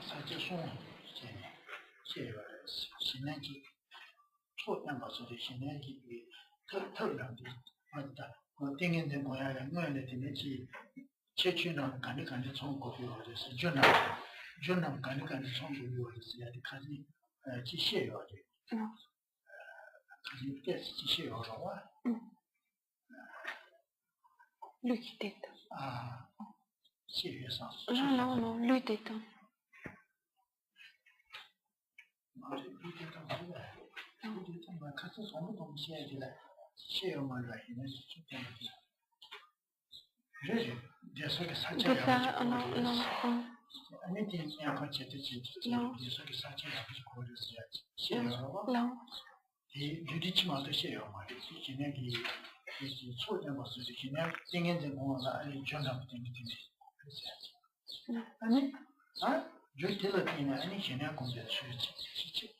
사제송 신내기 초단가서도 신내기 털랑디 맞다. 땡인데 뭐야 뭐야 되는지 최초는 간간히 총고요. 그래서 전남 간간히 총고요. 그래서 야디 가지 지시해요. 가지 계속 지시해요. Lui tête. 아, 시에서. Non, lui tête. 가서 전부 동시에 이제 시에만 라인에 좀 그래서 저기 사체야. 아니 그냥 같이 되지. 저기 사체야. 거기서 시에요. 이 유리치마도 시에요. 말이지. 진행이 이 초대 모습이 그냥 땡인데 뭐가 아니 전화 때문에 아니 유틸러티나 아니 그냥 공제 수치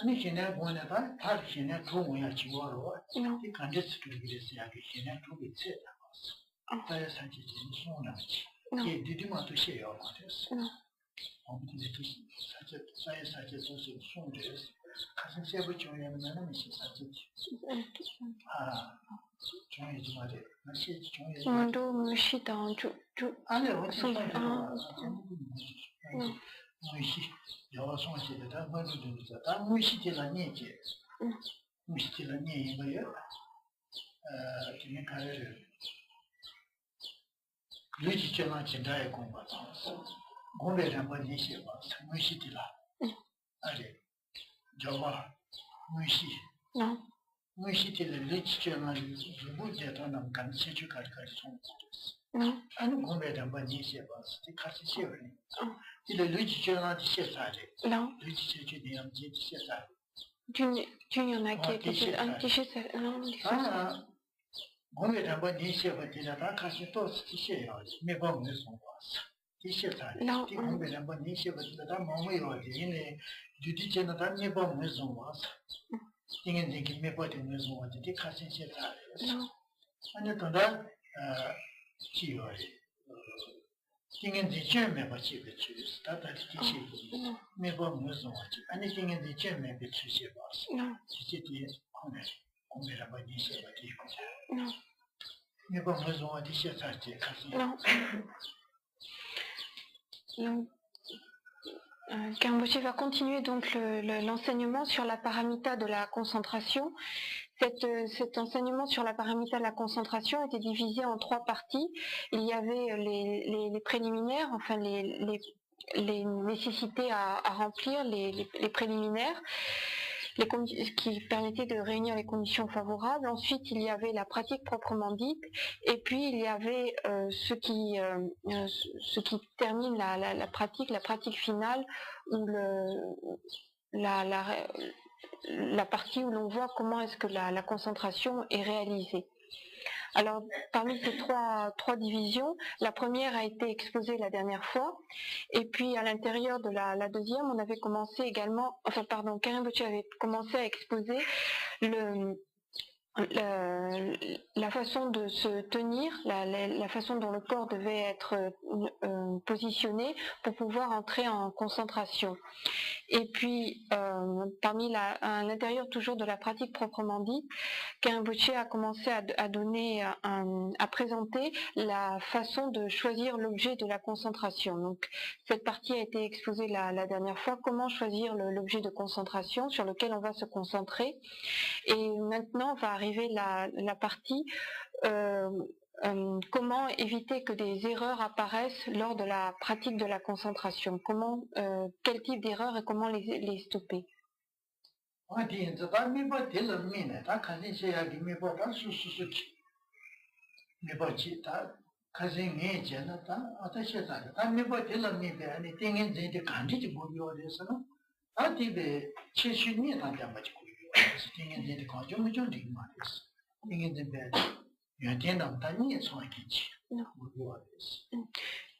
아니 그냥 보내다 다 그냥 좋은 지워로 이 간제스를 그랬어야 그냥 두개 쳤다. 다야 산지 손나지. 이 디디마도 시에요. 그래서 아무튼 사제 소식 손들었어. 가슴 세부 중에는 무슨 사제지. 종이지 말이야. 맛이 종이지. 도 무시 dans 아니 어떻게 무시 여러 손실이다. 뭐든지 다 무시지라 니지. 무시지라 니 이거요. 지금 가를 유지처럼 진다에 공부하자. 공부를 한번 해시봐. 무시지라. 아니 저와 무시. 무시지를 유지처럼 무제도는 간세주 가까이 손. 아니 공부를 한번 해시봐. 같이 시험을. 이제 유지처럼 시험하지. 유지처럼 내용 시험하지. Tu y en a qui étaient un petit chez ça. 공부를 한번 해시봐. 되다가 같이 또 시험하지. 매번 무슨 거였어. 시험하지. 공부를 한번 해시봐. 되다가 몸이 어디니 유지처럼 다 매번 무슨 거였어. 띵인데 매번 무슨 거지. 같이 시험하지. 아니 또다 지요리. 띵인데 쯤에 같이 비추스. 다다 지시. 매번 무슨 거지. 아니 띵인데 쯤에 비추시 봤어. 지지디 공부를 한번 해시봐. 되고. 매번 무슨 거지. 시험하지. 같이. Karimbochi va continuer donc l'enseignement sur la paramita de la concentration. Cet enseignement sur la paramita de la concentration était divisé en 3 parties. Il y avait les préliminaires, enfin les nécessités à remplir, les préliminaires, qui permettaient de réunir les conditions favorables. Ensuite, il y avait la pratique proprement dite, et puis il y avait ce qui termine la pratique finale, ou la partie où l'on voit comment est-ce que la concentration est réalisée. Alors, parmi ces trois divisions, la première a été exposée la dernière fois, et puis à l'intérieur de la deuxième, on avait commencé également, Karimbochi avait commencé à exposer la façon de se tenir, la façon dont le corps devait être positionné pour pouvoir entrer en concentration. Et puis, à l'intérieur toujours de la pratique proprement dite, Karimbochi a commencé à présenter la façon de choisir l'objet de la concentration. Donc, cette partie a été exposée la dernière fois, comment choisir l'objet de concentration sur lequel on va se concentrer. Et maintenant va arriver la partie comment éviter que des erreurs apparaissent lors de la pratique de la concentration. Quel type d'erreurs et comment les stopper.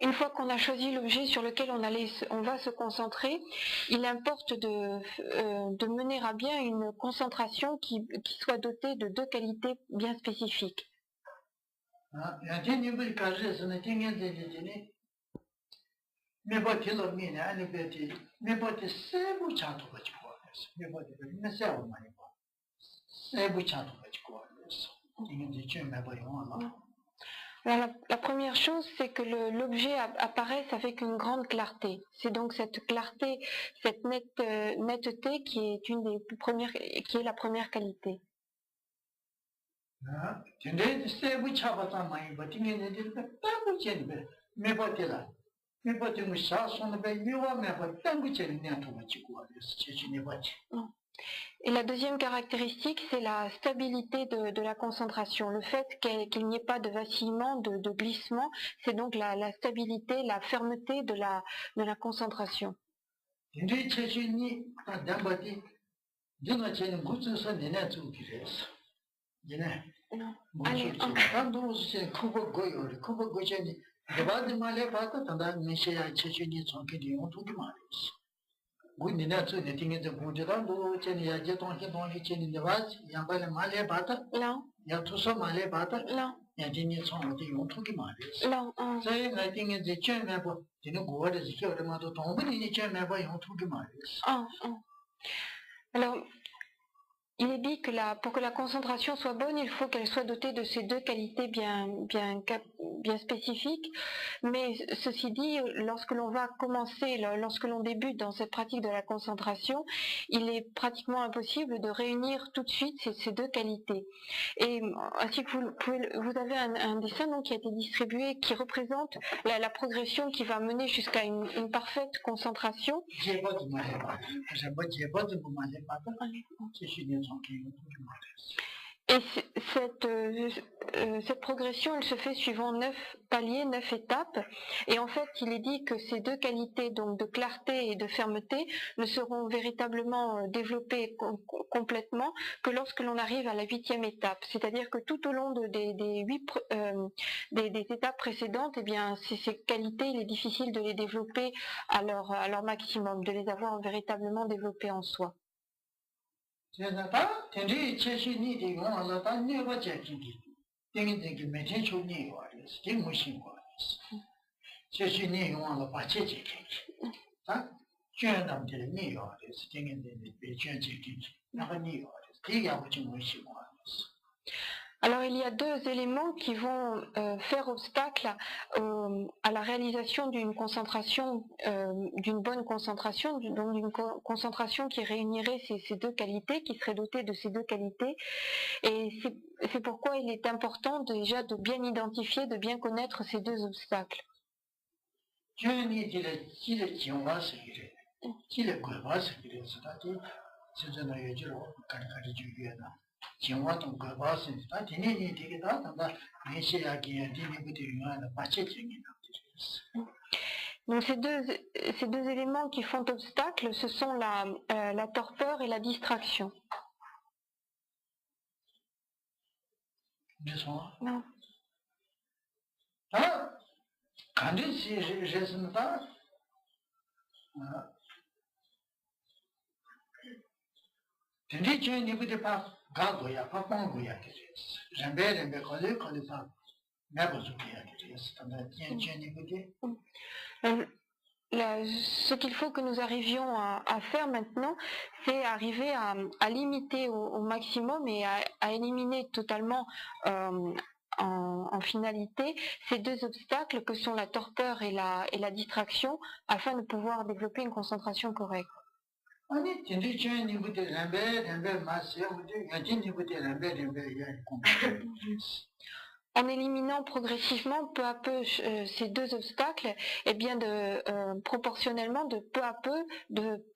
Une fois qu'on a choisi l'objet sur lequel on va se concentrer, il importe de mener à bien une concentration qui soit dotée de 2 qualités bien spécifiques. me boti lo mine ani beti me boti sebu chato ba chiko me boti me sebu mani ba sebu chato ba chiko ingen de chen me ba yon la. Alors, la première chose, c'est que l'objet apparaisse avec une grande clarté. C'est donc cette clarté, cette netteté qui est une des premières, qui est la première qualité. Et la deuxième caractéristique, c'est la stabilité de la concentration. Le fait qu'il n'y ait pas de vacillement, de glissement, c'est donc la stabilité, la fermeté de la concentration. Allez, Alors, il est dit que pour que la concentration soit bonne, il faut qu'elle soit dotée de ces deux qualités bien spécifiques. Mais ceci dit, lorsque l'on va commencer, lorsque l'on débute dans cette pratique de la concentration, il est pratiquement impossible de réunir tout de suite ces deux qualités. Et ainsi que vous avez un dessin donc, qui a été distribué, qui représente la progression qui va mener jusqu'à une parfaite concentration. Et cette progression, elle se fait suivant 9 paliers, 9 étapes. Et en fait, il est dit que ces deux qualités, donc de clarté et de fermeté, ne seront véritablement développées complètement que lorsque l'on arrive à la 8e étape. C'est-à-dire que tout au long des étapes précédentes, eh bien, ces qualités, il est difficile de les développer à leur maximum, de les avoir véritablement développées en soi. Alors il y a deux éléments qui vont faire obstacle à la réalisation d'une concentration, d'une bonne concentration, donc d'une concentration qui réunirait ces deux qualités, qui serait dotée de ces deux qualités. Et c'est pourquoi il est important déjà de bien identifier, de bien connaître ces deux obstacles. Donc ces deux éléments qui font obstacle, ce sont la torpeur et la distraction. Non. Ce qu'il faut que nous arrivions à faire maintenant, c'est arriver à limiter au maximum et à éliminer totalement en finalité ces deux obstacles que sont la torpeur et la distraction afin de pouvoir développer une concentration correcte. En éliminant progressivement peu à peu ces deux obstacles, et bien proportionnellement de peu à peu,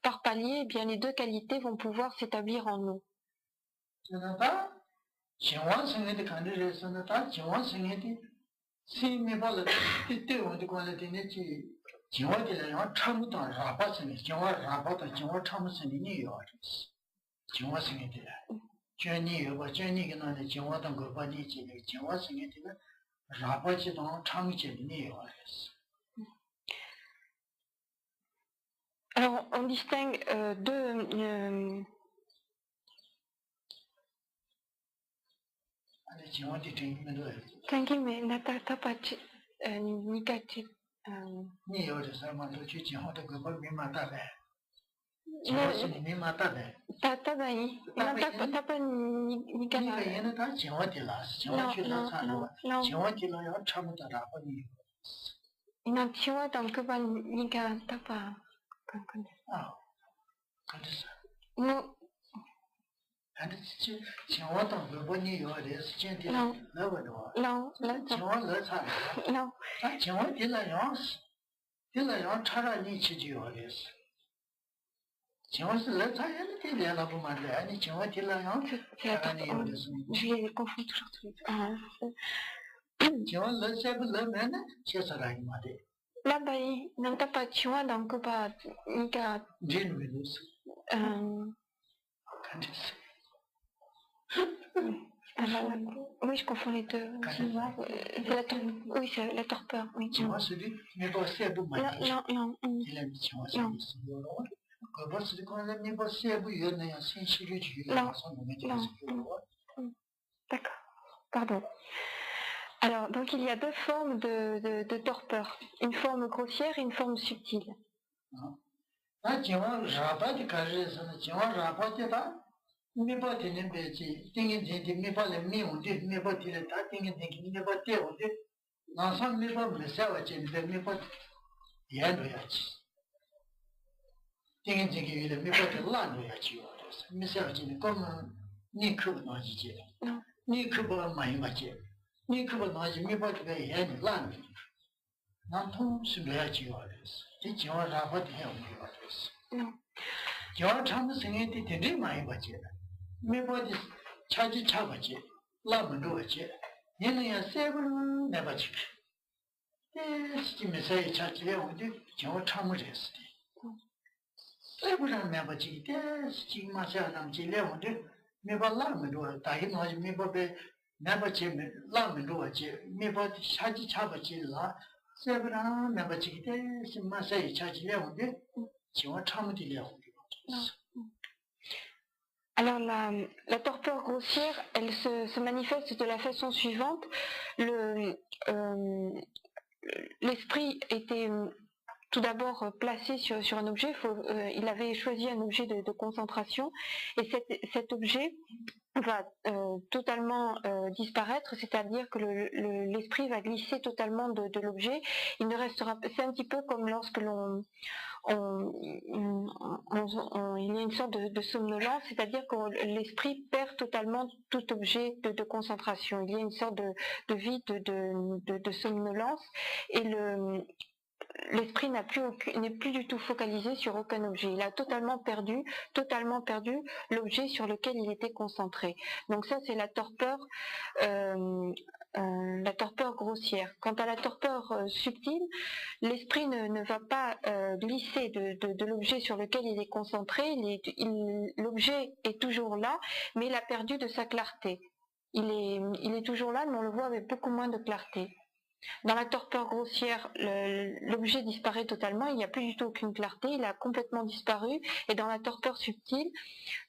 par palier, eh bien les deux qualités vont pouvoir s'établir en nous. Alors, on distingue deux... Oui, je confonds les deux. Oui, c'est la torpeur. Oui. D'accord. Pardon. Alors, donc il y a deux formes de torpeur. Une forme grossière et une forme subtile. Alors la torpeur grossière, elle se manifeste de la façon suivante. L'esprit était tout d'abord placé sur un objet, il avait choisi un objet de concentration, et cet objet va totalement disparaître, c'est-à-dire que l'esprit va glisser totalement de l'objet. Il ne restera, c'est un petit peu comme lorsque il y a une sorte de somnolence, c'est-à-dire que l'esprit perd totalement tout objet de concentration. Il y a une sorte de vide, de somnolence, et l'esprit n'est plus du tout focalisé sur aucun objet. Il a totalement perdu l'objet sur lequel il était concentré. Donc ça, c'est la torpeur grossière. Quant à la torpeur subtile, l'esprit ne va pas glisser de l'objet sur lequel il est concentré. L'objet est toujours là, mais il a perdu de sa clarté. Il est toujours là, mais on le voit avec beaucoup moins de clarté. Dans la torpeur grossière, l'objet disparaît totalement, il n'y a plus du tout aucune clarté, il a complètement disparu. Et dans la torpeur subtile,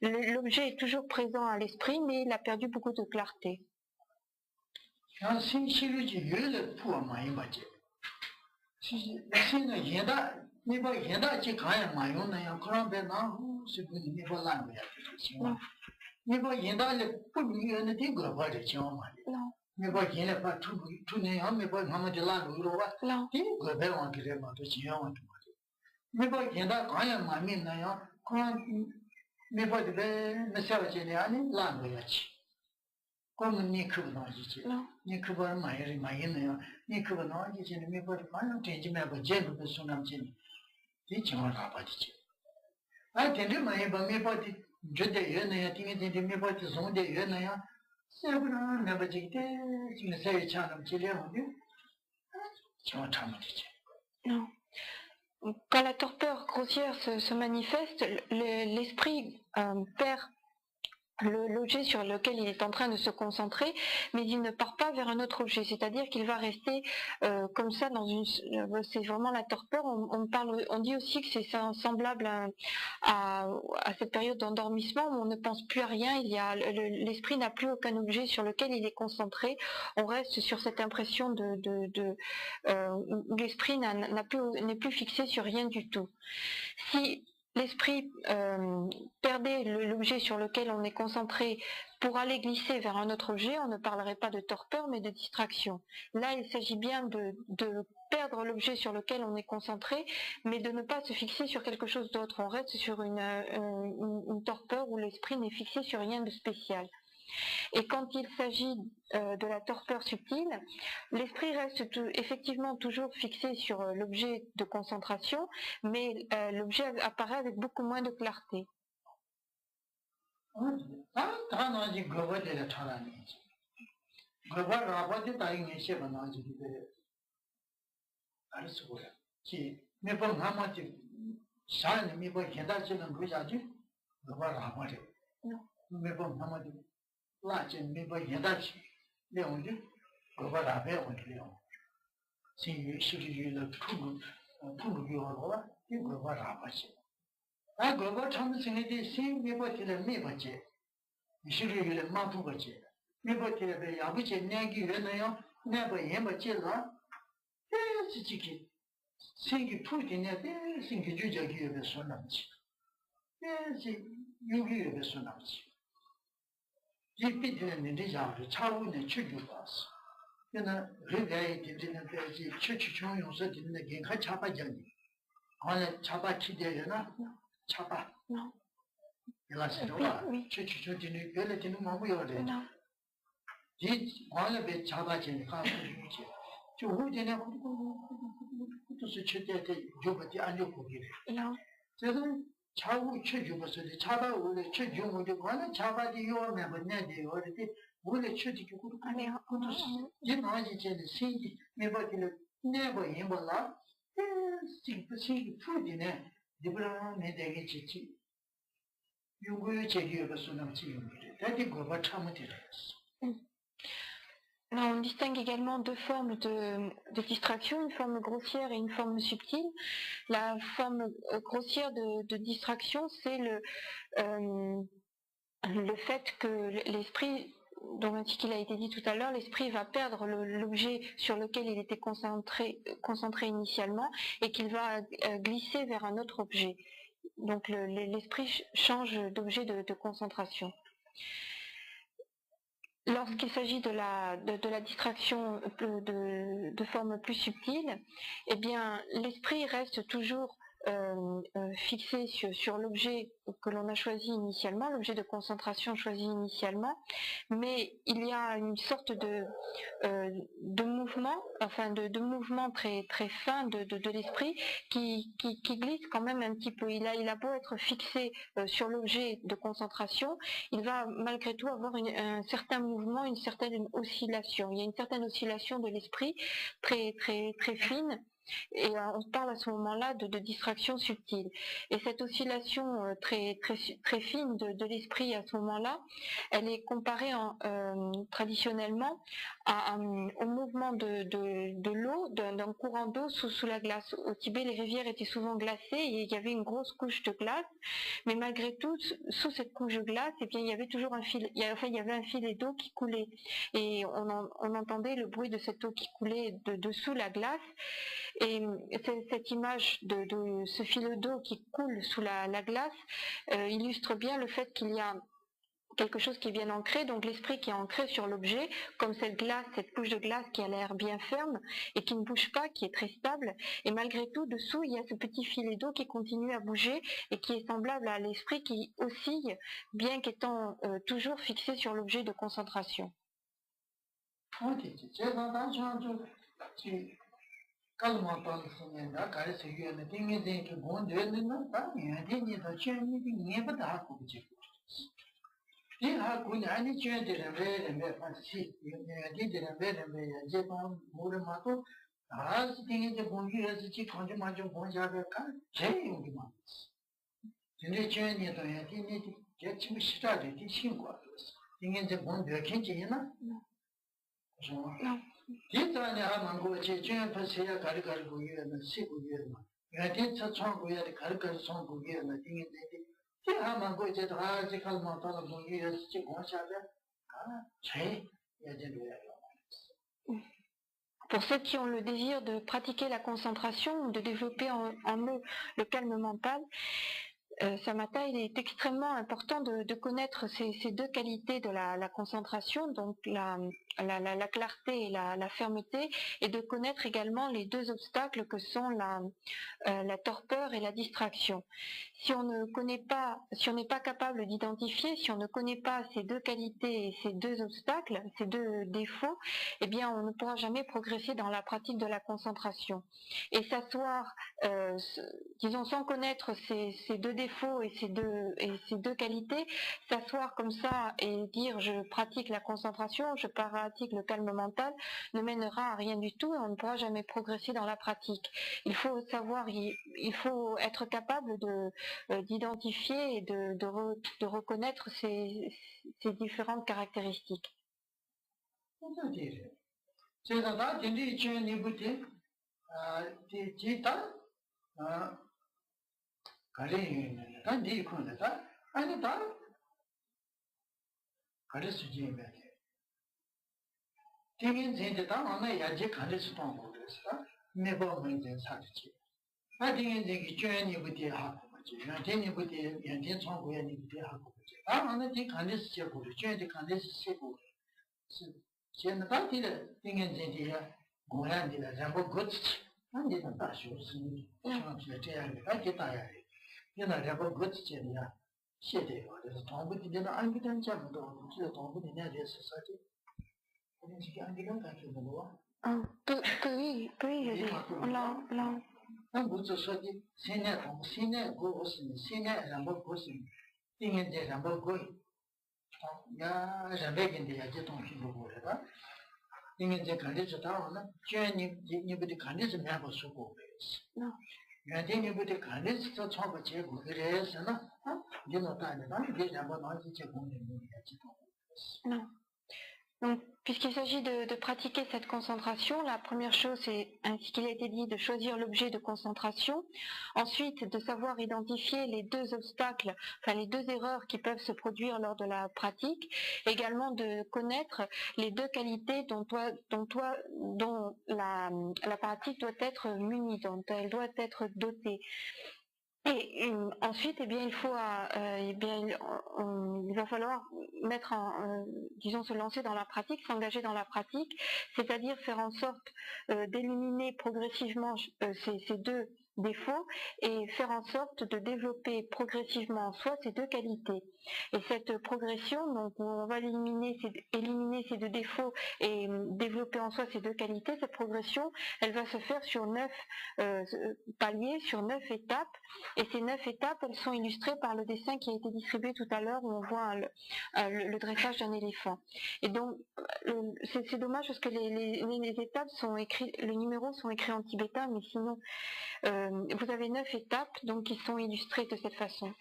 l'objet est toujours présent à l'esprit, mais il a perdu beaucoup de clarté. Non. Non. Quand la torpeur grossière se manifeste, l'esprit perd l'objet sur lequel il est en train de se concentrer, mais il ne part pas vers un autre objet, c'est-à-dire qu'il va rester comme ça dans une... c'est vraiment la torpeur, on dit aussi que c'est semblable à cette période d'endormissement où on ne pense plus à rien, l'esprit n'a plus aucun objet sur lequel il est concentré, on reste sur cette impression où l'esprit n'est plus fixé sur rien du tout. Si l'esprit perdait l'objet sur lequel on est concentré pour aller glisser vers un autre objet, on ne parlerait pas de torpeur mais de distraction. Là, il s'agit bien de perdre l'objet sur lequel on est concentré, mais de ne pas se fixer sur quelque chose d'autre. On reste sur une torpeur où l'esprit n'est fixé sur rien de spécial. Et quand il s'agit de la torpeur subtile, l'esprit reste effectivement toujours fixé sur l'objet de concentration, mais l'objet apparaît avec beaucoup moins de clarté. 라진 미버 예다치 내용이 그거를 앞에 올려요. 시리즈의 풍부교로 이거를 알아봤지. 아 그거 참 생각이 미버티를 미버지. 시리즈의 마부거지. 미버티를 야부지 내기 왜나요? 내가 예버지라. 지지기 생기 풀기네 생기 주저기에 손남지. 유기에 손남지. 이피드는 내자로 차후에 추주봤어. 그러나 그게 되는 데지 추추총용서 되는 게 같이 잡아잖니. 안에 잡아치되려나? 잡아. 이라서와 추추총진이 별에 되는 뭐고요. 이 안에 배 잡아지는 가능성이지. 저 후전에 또 수치되게 조버지 안 좋고 그래. 그래서 차후 최주버서리 차바 원래 최주문도 관은 차바디 요하면 뭐냐데 어디 원래 최주고 아니요 이 나지 제는 신기 매버기는 내버 임벌라 신기 푸디네 디브라네 되게 지치 요구의 제기가 수남지 용기래 다디 거가 참을 On distingue également deux formes de distraction, une forme grossière et une forme subtile. La forme grossière de distraction, c'est le fait que l'esprit, donc ainsi qu'il a été dit tout à l'heure, l'esprit va perdre l'objet sur lequel il était concentré initialement et qu'il va glisser vers un autre objet. Donc l'esprit change d'objet de concentration. Lorsqu'il s'agit de la distraction de forme plus subtile, eh bien l'esprit reste toujours fixé sur l'objet que l'on a choisi initialement, l'objet de concentration choisi initialement, mais il y a une sorte de mouvement, enfin de mouvement très très fin de l'esprit qui glisse quand même un petit peu. Il a beau être fixé sur l'objet de concentration, il va malgré tout avoir un certain mouvement, une certaine oscillation. Il y a une certaine oscillation de l'esprit très très très fine. Et on parle à ce moment-là de distraction subtile. Et cette oscillation très fine de l'esprit à ce moment-là, elle est comparée traditionnellement au mouvement de l'eau, d'un courant d'eau sous la glace. Au Tibet, les rivières étaient souvent glacées et il y avait une grosse couche de glace, mais malgré tout, sous cette couche de glace, eh bien, il y avait toujours un filet d'eau qui coulait. Et on entendait le bruit de cette eau qui coulait dessous la glace. Et cette image de ce filet d'eau qui coule sous la glace illustre bien le fait qu'il y a quelque chose qui est bien ancré, donc l'esprit qui est ancré sur l'objet, comme cette couche de glace qui a l'air bien ferme et qui ne bouge pas, qui est très stable, et malgré tout, dessous, il y a ce petit filet d'eau qui continue à bouger et qui est semblable à l'esprit qui oscille, bien qu'étant toujours fixé sur l'objet de concentration. 개침이 시작이 뒤친 거야. 이게 이제 뭔 몇인지나? 디자인이 하는 거 제주에 파세야 가르가르고 이러는 시고이는. 야딘 처청고야 가르가르 son고이는 이게 이제 하는 거 이제 다 아직까지 못 하는 거 이게 진짜 고샤게 제 예전에 Pour ceux qui ont le désir de pratiquer la concentration ou de développer en eux le calme mental, Samatha, il est extrêmement important de connaître ces deux qualités de la concentration, donc la clarté et la fermeté, et de connaître également les deux obstacles que sont la torpeur et la distraction. Si on ne connaît pas, si on n'est pas capable d'identifier, si on ne connaît pas ces deux qualités et ces deux obstacles, ces deux défauts, eh bien on ne pourra jamais progresser dans la pratique de la concentration. Et s'asseoir, disons sans connaître ces deux défauts et ces deux qualités, s'asseoir comme ça et dire je pratique la concentration, je pratique le calme mental, ne mènera à rien du tout et on ne pourra jamais progresser dans la pratique. Il faut savoir, il faut être capable d'identifier et de reconnaître ces différentes caractéristiques. Non. Donc, puisqu'il s'agit de pratiquer cette concentration, la première chose, c'est, ainsi qu'il a été dit, de choisir l'objet de concentration. Ensuite, de savoir identifier les deux obstacles, enfin les deux erreurs qui peuvent se produire lors de la pratique. Également de connaître les deux qualités dont la pratique doit être munie, dont elle doit être dotée. Et ensuite, eh bien, il va falloir disons, se lancer dans la pratique, s'engager dans la pratique, c'est-à-dire faire en sorte d'éliminer progressivement ces deux défauts et faire en sorte de développer progressivement en soi ces deux qualités. Et cette progression, donc on va éliminer ces deux défauts et développer en soi ces deux qualités, cette progression, elle va se faire sur 9 paliers, sur 9 étapes. Et ces 9 étapes, elles sont illustrées par le dessin qui a été distribué tout à l'heure où on voit le dressage d'un éléphant. Et donc, c'est dommage parce que les étapes sont écrites, les numéros sont écrits en tibétain, mais sinon, vous avez 9 étapes, donc qui sont illustrées de cette façon.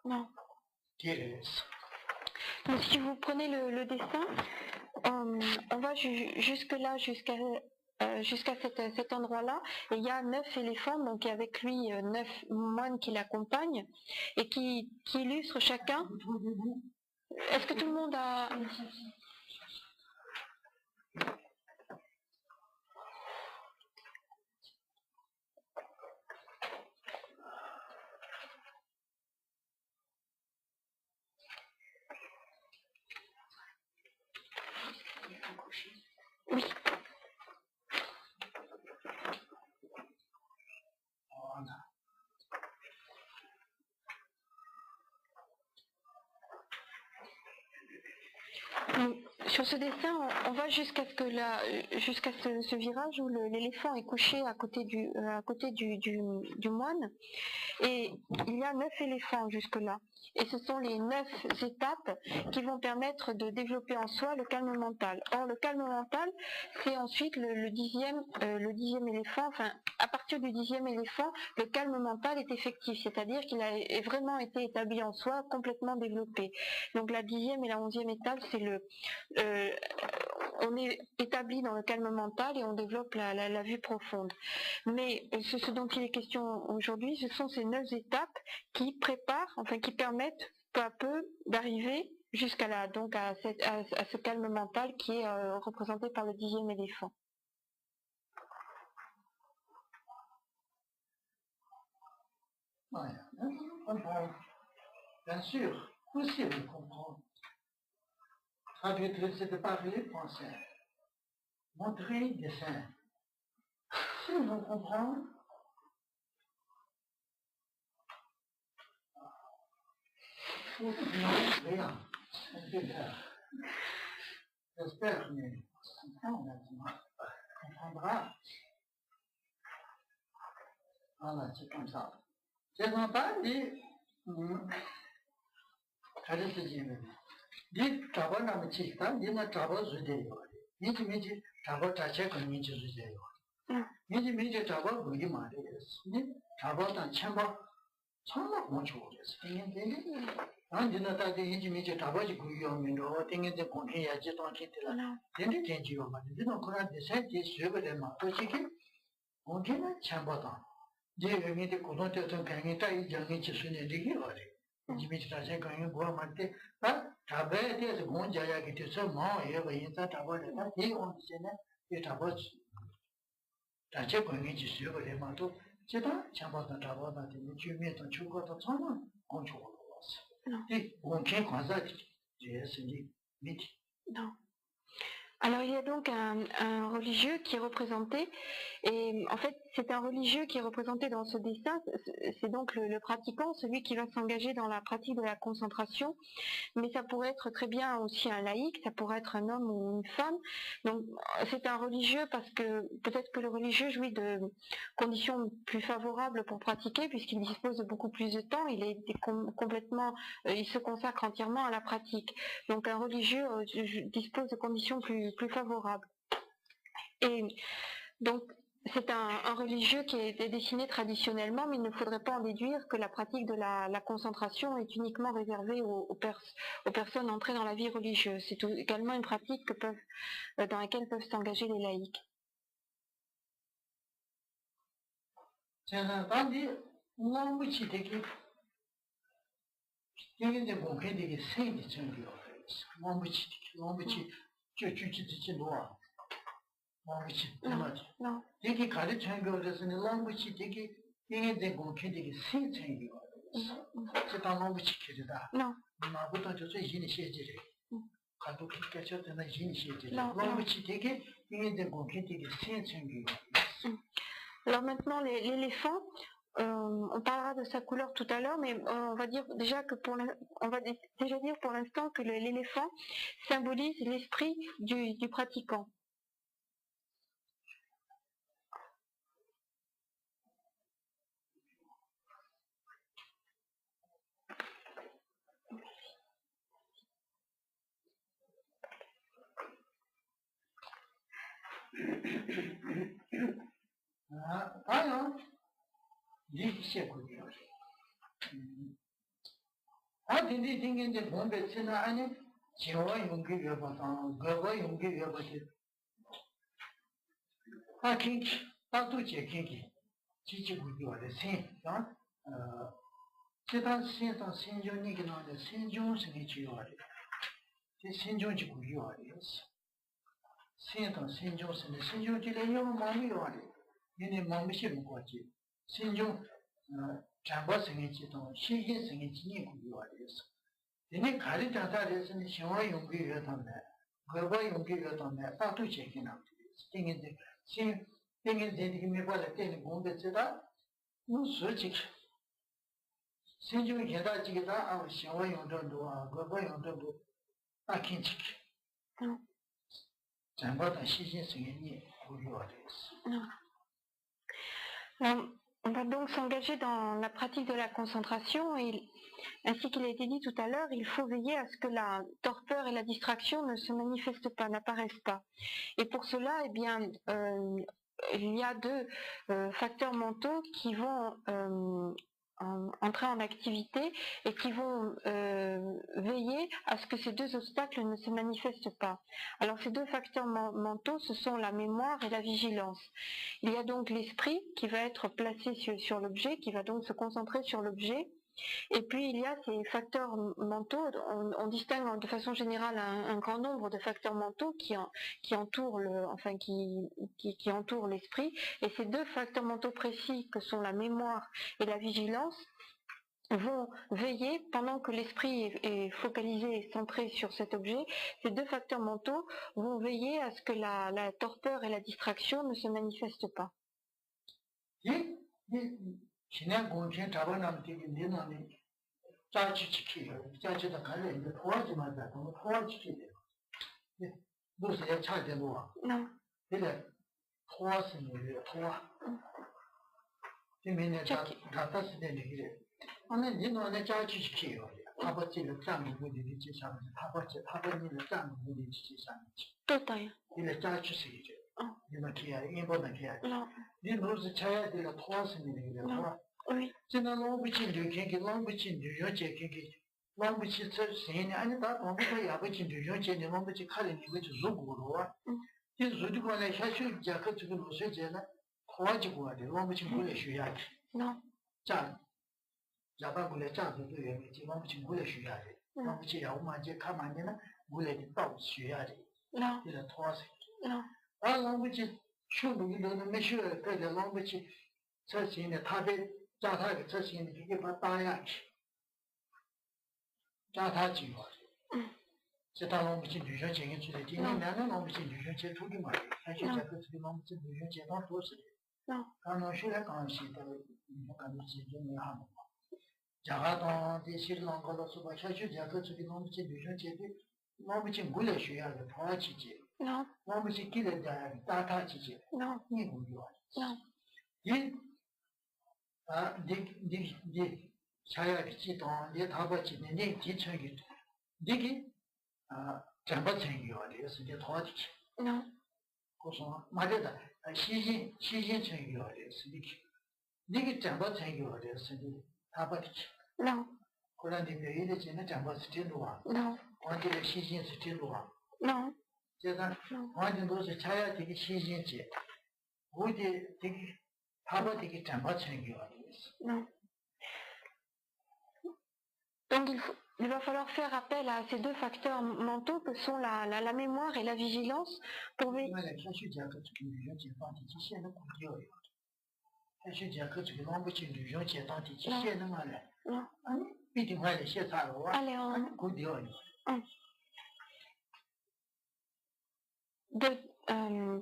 Non. Donc, si vous prenez le dessin, on va jusque-là, jusqu'à cet endroit-là, et il y a 9 éléphants, donc avec lui 9 moines qui l'accompagnent et qui illustrent chacun. Est-ce que tout le monde a... Oui. Sur ce dessin, on va jusqu'à ce virage où l'éléphant est couché à côté du moine, et il y a 9 éléphants jusque-là. Et ce sont les 9 étapes qui vont permettre de développer en soi le calme mental. Or, le calme mental, c'est ensuite le dixième éléphant. Enfin, à partir du 10e éléphant, le calme mental est effectif, c'est-à-dire qu'il a vraiment été établi en soi, complètement développé. Donc la 10e et la 11e étape, c'est on est établi dans le calme mental et on développe la vue profonde. Mais ce dont il est question aujourd'hui, ce sont ces 9 étapes qui préparent, enfin qui permettent peu à peu d'arriver jusqu'à à ce calme mental qui est représenté par le 10e éléphant. Ouais, bien sûr, possible de comprendre. Traduire, de parler français. Montrer dessin. Si on comprend, non, rien. J'espère, mais on comprend maintenant. On comprendra. Voilà, c'est comme ça. C'est comme ça, dit, dit, travail n'a pas dit, dit, n'a travail, je dis, dit, travail, t'as check, on dit, je dis, dit, travail, vous dites, mal, dit, travail, t'as chambre, chambre, mon chou, 안 지나다게 인지미지 잡아지 구요면도 땡인데 공해야지 또 안겠더라. 근데 괜지요 말. 이거 그런데 세지 수업을 해마. 솔직히 공해는 참바다. 제 의미도 고등학교 때 강의 따위 정의 지수는 되게 어려. 인지미지 다시 강의 뭐 말때 아 잡아야 돼서 공자야기 돼서 뭐 얘가 인사 잡아야 이 온시네 이 잡아지. 다시 강의 지수를 해마도 제가 참바다 잡아다 되는 주민도 주고도 처음 공초로 Non. Non. Alors il y a donc un religieux qui est représenté, et en fait c'est un religieux qui est représenté dans ce dessin, c'est donc le pratiquant, celui qui va s'engager dans la pratique de la concentration, mais ça pourrait être très bien aussi un laïc, ça pourrait être un homme ou une femme. Donc c'est un religieux parce que peut-être que le religieux jouit de conditions plus favorables pour pratiquer, puisqu'il dispose de beaucoup plus de temps, il se consacre entièrement à la pratique. Donc un religieux dispose de conditions plus favorables. Et donc c'est un religieux qui est dessiné traditionnellement, mais il ne faudrait pas en déduire que la pratique de la concentration est uniquement réservée aux personnes entrées dans la vie religieuse. C'est également une pratique dans laquelle peuvent s'engager les laïcs. Non. 되게 가르치는 거에서는 랑부치 되게 이게 공개 되게 생생이 c'est un 랑부치 기르다. 나보다 저서 인이시지리. 가도 기까지 되는 인이시지리. 랑부치 되게 이게 공개 되게 생생이. Alors maintenant l'éléphant, on parlera de sa couleur tout à l'heure, mais on va dire déjà que on va déjà dire pour l'instant que l'éléphant symbolise l'esprit du pratiquant. 아요. 리시고요. 근데 딩인데 뭔데 지나 아니 지와 용기 여봐서 거거 용기 여봐서 아 킹기 따도제 킹기 지지구요의 생아 제단 신상 신종이기 나는데 신종성이 중요하대. 제 신종지구요하대였어. 신상 신종성의 신종지를 영 마음이 요하대. 얘네 마음이 싫은 거지. 신종 장바성의 지도 시계성의 진이구요하대였어. 얘네 가르자다에서는 시와 용기가 담네. 거바 용기가 담네. 따도제 킹나. 땡인데 신 땡인데 이게 메발에 땡이 공대체다. 솔직히 신중히 계다지기다 아 시와 용전도 아 거바 용전도 아 kinchik. 장바다 시신성이 고려하되었어. On va donc s'engager dans la pratique de la concentration et, ainsi qu'il a été dit tout à l'heure, il faut veiller à ce que la torpeur et la distraction ne se manifestent pas, n'apparaissent pas. Et pour cela, eh bien, il y a deux facteurs mentaux qui vont entrer en activité et qui vont veiller à ce que ces deux obstacles ne se manifestent pas. Alors ces deux facteurs mentaux, ce sont la mémoire et la vigilance. Il y a donc l'esprit qui va être placé sur l'objet, qui va donc se concentrer sur l'objet. Et puis il y a ces facteurs mentaux, on distingue de façon générale un grand nombre de facteurs mentaux qui entourent qui entourent l'esprit. Et ces deux facteurs mentaux précis que sont la mémoire et la vigilance vont veiller, pendant que l'esprit est focalisé et centré sur cet objet, ces deux facteurs mentaux vont veiller à ce que la torpeur et la distraction ne se manifestent pas. 지난 공천 잡아남 되게 내놓는 짜치치키요. 짜치다 갈래 이제 포화지 말자. 너무 포화지키요. 네. 무슨 애 차대 놓아. Non. 그래. 포화스는 포화. 지면에 다다스 되는 게 아니 내놓는 짜치치키요. 아버지를 짱이 부리지 지상. 아버지를 짱이 부리지 지상. 또다요. 이래 짜치시죠. 이거 기야 이거는 기야. Non. 네 무슨 차야 되는 포화스는 게 포화. Oui. 지난 롱부친도 경기 롱부친도 요제 경기 롱부치 저신이 아니다 롱부치 야부친도 요제는 롱부치 칼이 이거 주고로 이 주고는 사실 자가 지금 무슨제나 도와주고 와야 돼 롱부치 물에 쉬어야지 Non. 자 자바불에 자도 되게 롱부치 물에 쉬어야 돼 롱부치 야우마제 가만히는 물에 또 쉬어야 돼 Non. 이래 도와서 Non. 아 롱부치 쉬고는 매 쉬어야 돼 롱부치 저신이 타베 자타가 저신이 이게 받아야지. 자타지요. 제가 너무 무슨 유전 제기 주제 지금 나는 너무 무슨 유전 제 두기 말이야. 사실 제가 그게 너무 무슨 유전 제가 도스. 가능 쉬래 관시도 뭐가 지금 하는 거. 자가도 대실랑 걸어서 봐. 사실 제가 그게 너무 무슨 유전 제기 너무 무슨 물에 쉬어야 돼. 도와지지. 너무 무슨 길에 자타지지. 이 뭐야. 이 네 자야지 또 네 답하지 네 지청이 네게 장바청이요 그래서 이제 도와주지 그래서 말이다 시신청이요 그래서 네게 장바청이요 그래서 답하지 그런데 왜 이래지는 장바스티로 와 완전히 시신스티로 와 제가 완전 도서 자야 되게 시신지 어디 되게 답하지 장바청이요 Non. Donc il va falloir faire appel à ces deux facteurs mentaux que sont la mémoire et la vigilance pour veiller.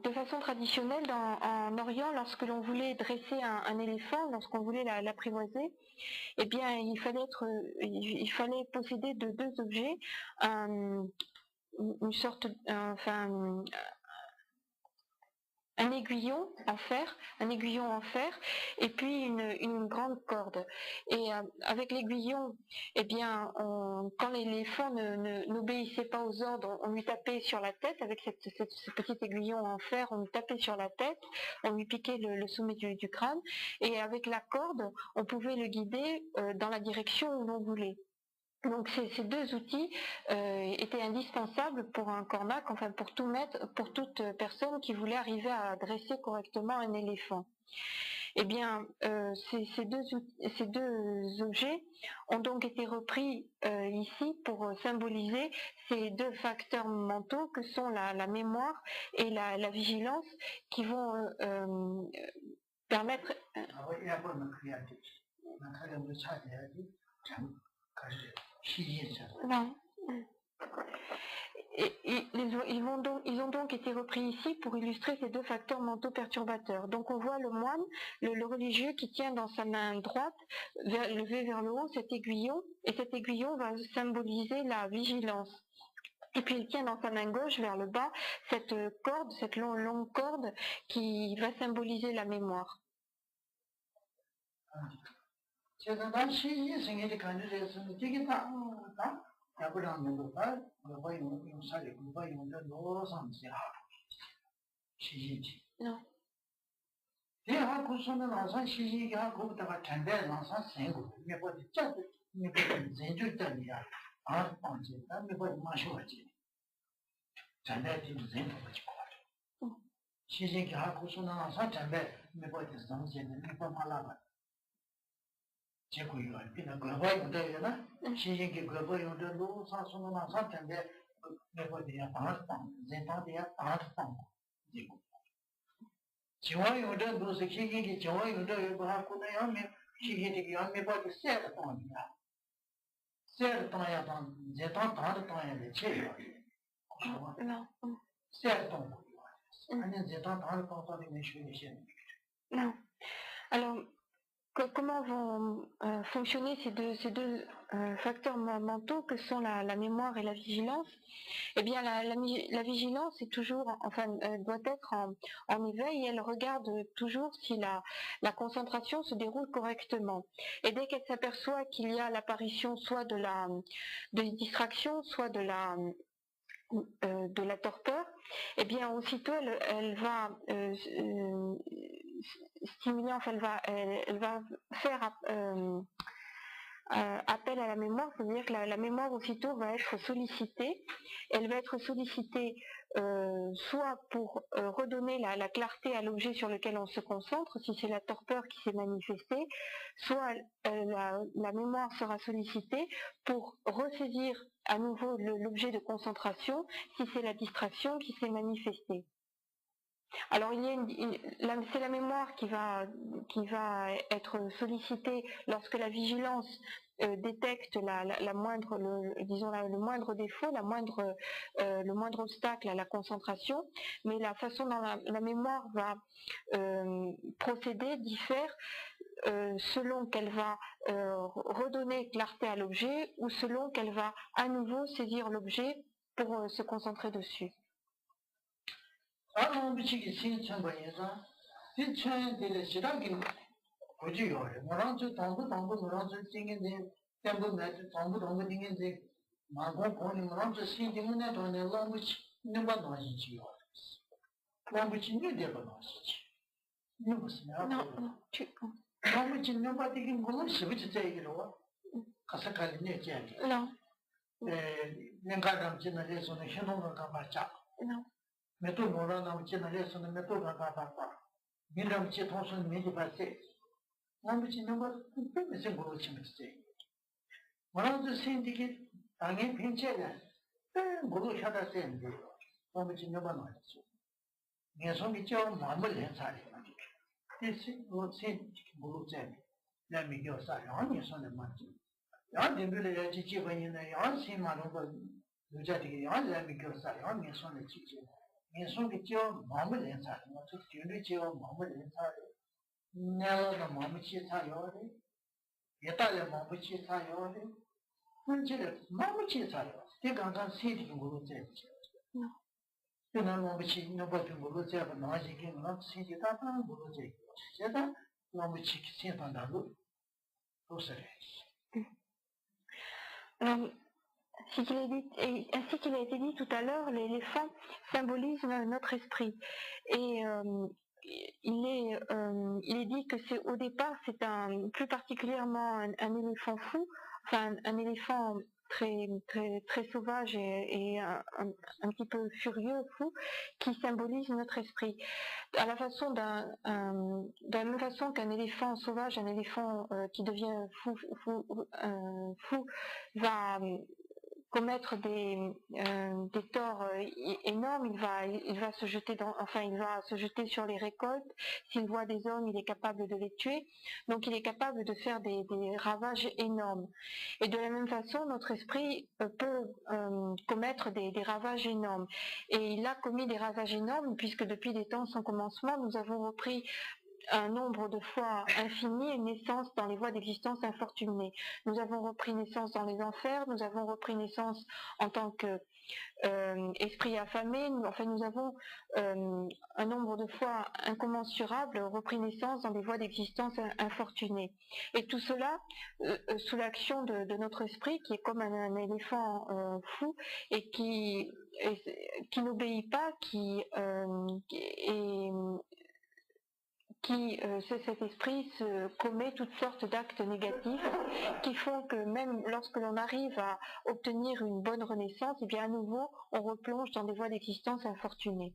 De façon traditionnelle, en Orient, lorsque l'on voulait dresser un éléphant, lorsqu'on voulait l'apprivoiser, eh bien, il fallait posséder de deux objets, une sorte, un aiguillon en fer, et puis une grande corde. Et avec l'aiguillon, eh bien, quand l'éléphant n'obéissait pas aux ordres, on lui tapait sur la tête avec ce petit aiguillon en fer, on lui tapait sur la tête, on lui piquait le sommet du crâne, et avec la corde, on pouvait le guider dans la direction où l'on voulait. Donc ces deux outils étaient indispensables pour un cornac, enfin pour tout maître, pour toute personne qui voulait arriver à dresser correctement un éléphant. Eh bien, ces deux objets ont donc été repris ici pour symboliser ces deux facteurs mentaux que sont la mémoire et la vigilance qui vont permettre... Non. Ils ont donc été repris ici pour illustrer ces deux facteurs mentaux perturbateurs. Donc on voit le moine, le religieux qui tient dans sa main droite, levé vers le haut, cet aiguillon, et cet aiguillon va symboliser la vigilance. Et puis il tient dans sa main gauche vers le bas cette corde, cette longue corde qui va symboliser la mémoire. Non. Non. Alors, comment vont fonctionner ces deux facteurs mentaux que sont la mémoire et la vigilance? Eh bien, la vigilance est toujours, doit être en éveil et elle regarde toujours si la concentration se déroule correctement. Et dès qu'elle s'aperçoit qu'il y a l'apparition soit de distraction, soit de la torpeur, eh bien aussitôt elle va stimuler, elle va faire appel à la mémoire, c'est-à-dire que la mémoire aussitôt va être sollicitée. Elle va être sollicitée soit pour redonner la clarté à l'objet sur lequel on se concentre, si c'est la torpeur qui s'est manifestée, soit la mémoire sera sollicitée pour ressaisir à nouveau l'objet de concentration, si c'est la distraction qui s'est manifestée. Alors c'est la mémoire qui va être sollicitée lorsque la vigilance détecte le moindre défaut, le moindre obstacle à la concentration, mais la façon dont la mémoire va procéder diffère selon qu'elle va redonner clarté à l'objet ou selon qu'elle va à nouveau saisir l'objet pour se concentrer dessus. Non. Meto mora na uche na leso na meto ga ga ba ba miram che thosun me di ba se nam chi number pe se guru chi me se mara de sin di ki angin pinche ga guru shada se ndi nam chi number na chi ne so mi cho ma mo le sa le ma ti si wo se guru che na mi yo sa ya ni so ne ma chi ya de le ya chi chi ba yin na ya si ma ro ba lu ja di ya la mi yo sa ya ni so ne chi chi 인성이 저 마음을 내서 저 뒤를 저 마음을 내서 내가 마음을 치사요 예다의 마음을 치사요 문제를 마음을 치사요 내가 간 세디 정도로 됐지 그날 마음을 치는 것도 모르고 제가 나지게 막 세디 다 하는 모르고 제가 마음을 치기 생각한다고 도서래 Ainsi qu'il a été dit tout à l'heure, l'éléphant symbolise notre esprit. Et il est dit que au départ, c'est plus particulièrement un éléphant fou, enfin un éléphant très sauvage et un petit peu furieux, fou, qui symbolise notre esprit. À la de la même façon qu'un éléphant sauvage, un éléphant qui devient fou va commettre des torts énormes, il va se jeter sur les récoltes. S'il voit des hommes, il est capable de les tuer. Donc il est capable de faire des ravages énormes. Et de la même façon, notre esprit peut commettre des ravages énormes. Et il a commis des ravages énormes puisque depuis des temps sans commencement, nous avons repris un nombre de fois infini une naissance dans les voies d'existence infortunées. Nous avons repris naissance dans les enfers, nous avons repris naissance en tant que esprit affamé, enfin nous avons un nombre de fois incommensurable repris naissance dans des voies d'existence infortunées. Et tout cela sous l'action de notre esprit qui est comme un éléphant fou et qui n'obéit pas, cet esprit commet toutes sortes d'actes négatifs qui font que même lorsque l'on arrive à obtenir une bonne renaissance, et bien à nouveau on replonge dans des voies d'existence infortunées.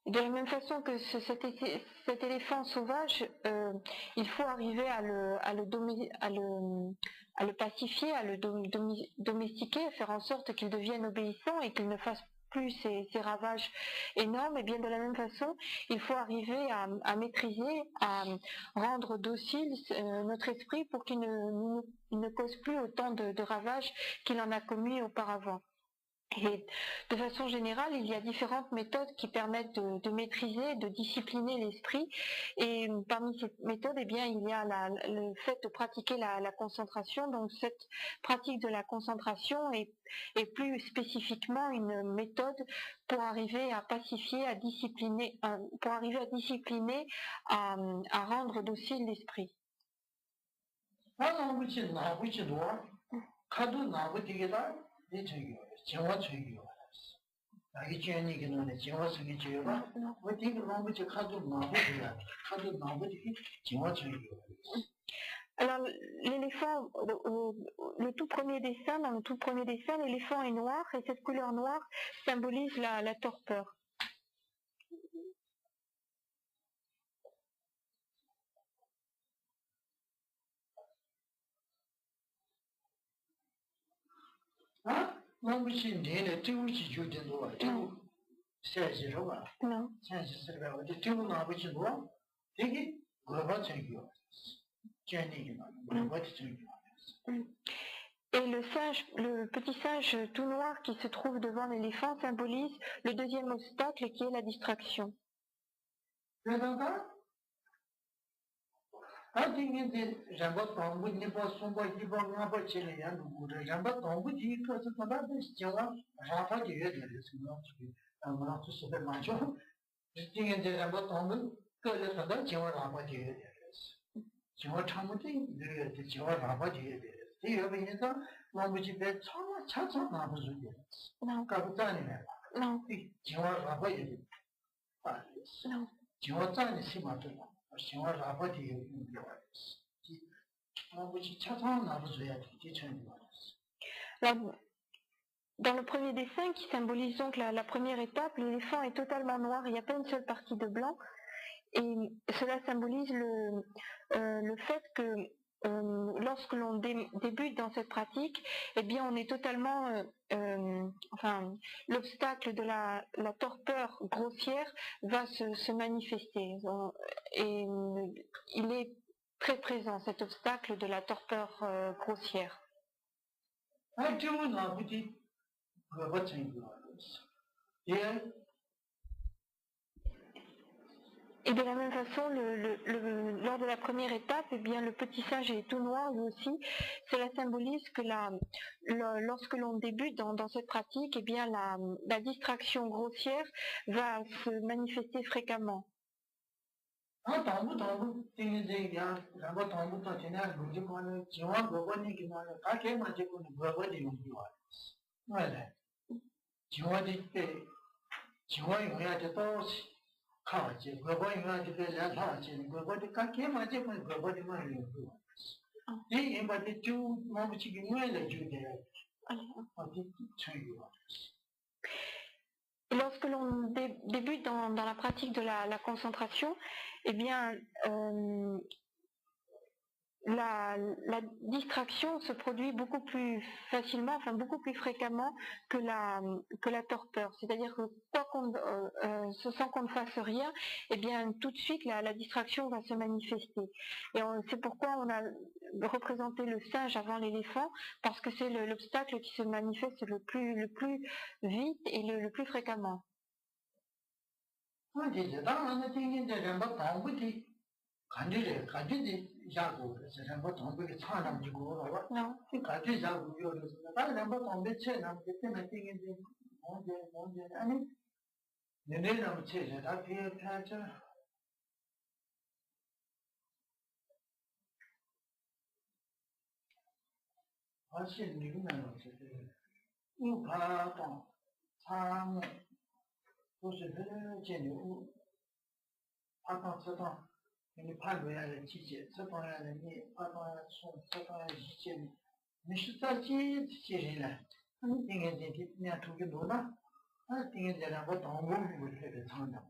De la même façon que cet éléphant sauvage, il faut arriver à le pacifier, à le domestiquer, à faire en sorte qu'il devienne obéissant et qu'il ne fasse plus ces ravages énormes. Et bien de la même façon, il faut arriver à maîtriser, à rendre docile notre esprit pour qu'il ne cause plus autant de ravages qu'il en a commis auparavant. Et de façon générale, il y a différentes méthodes qui permettent de maîtriser, de discipliner l'esprit. Et parmi ces méthodes, eh bien, il y a le fait de pratiquer la concentration. Donc, cette pratique de la concentration est plus spécifiquement une méthode pour arriver à pacifier, à discipliner, à rendre docile l'esprit. Alors l'éléphant, le tout premier dessin, dans le tout premier dessin, l'éléphant est noir et cette couleur noire symbolise la torpeur. Non. Et le petit singe tout noir qui se trouve devant l'éléphant symbolise le deuxième obstacle qui est la distraction. Alors, dans le premier dessin qui symbolise donc la première étape, l'éléphant est totalement noir, il n'y a pas une seule partie de blanc, et cela symbolise le fait que lorsque l'on débute dans cette pratique, eh bien on est totalement, l'obstacle de la torpeur grossière va se manifester, et il est très présent cet obstacle de la torpeur grossière. Et de la même façon, lors de la première étape, eh bien, le petit singe est tout noir lui aussi. Cela symbolise que lorsque l'on débute dans cette pratique, eh bien, la distraction grossière va se manifester fréquemment. Et lorsque l'on débute dans la pratique de la concentration, eh bien, la distraction se produit beaucoup plus facilement, enfin beaucoup plus fréquemment que la torpeur. C'est-à-dire que sans qu'on ne fasse rien, eh bien tout de suite la distraction va se manifester. Et c'est pourquoi on a représenté le singe avant l'éléphant, parce que c'est l'obstacle qui se manifeste le plus vite et le plus fréquemment.你判断下来季节，这方面的你判断从这方面意见，你是在几人呢？你应该你出去多了，定个这两个动物会特别长的。